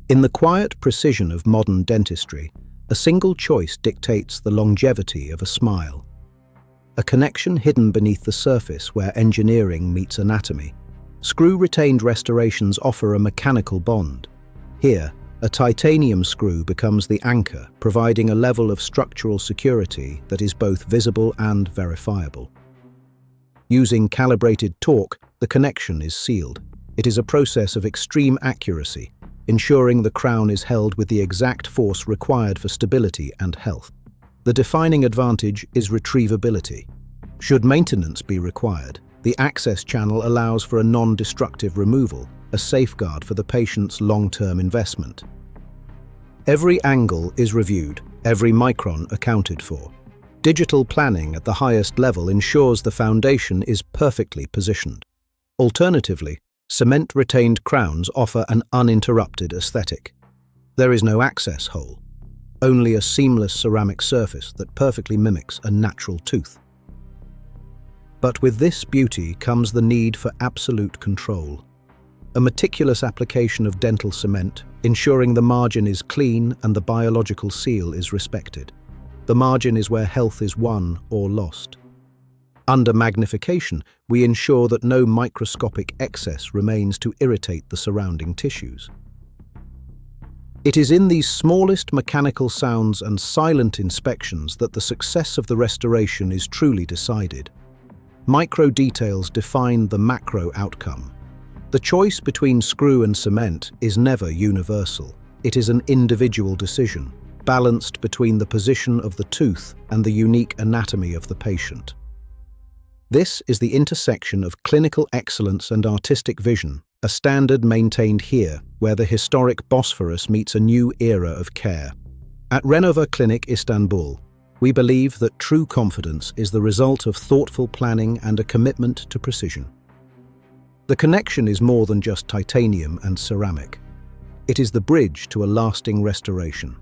In the quiet precision of modern dentistry, a single choice dictates the longevity of a smile. A connection hidden beneath the surface where engineering meets anatomy. Screw-retained restorations offer a mechanical bond. Here, a titanium screw becomes the anchor, providing a level of structural security that is both visible and verifiable. Using calibrated torque, the connection is sealed. It is a process of extreme accuracy, ensuring the crown is held with the exact force required for stability and health. The defining advantage is retrievability. Should maintenance be required, the access channel allows for a non-destructive removal, a safeguard for the patient's long-term investment. Every angle is reviewed, every micron accounted for. Digital planning at the highest level ensures the foundation is perfectly positioned. Alternatively, cement-retained crowns offer an uninterrupted aesthetic. There is no access hole, only a seamless ceramic surface that perfectly mimics a natural tooth. But with this beauty comes the need for absolute control. A meticulous application of dental cement, ensuring the margin is clean and the biological seal is respected. The margin is where health is won or lost. Under magnification, we ensure that no microscopic excess remains to irritate the surrounding tissues. It is in these smallest mechanical sounds and silent inspections that the success of the restoration is truly decided. Micro details define the macro outcome. The choice between screw and cement is never universal. It is an individual decision, balanced between the position of the tooth and the unique anatomy of the patient. This is the intersection of clinical excellence and artistic vision, a standard maintained here, where the historic Bosphorus meets a new era of care. At Renova Clinic, Istanbul, we believe that true confidence is the result of thoughtful planning and a commitment to precision. The connection is more than just titanium and ceramic. It is the bridge to a lasting restoration.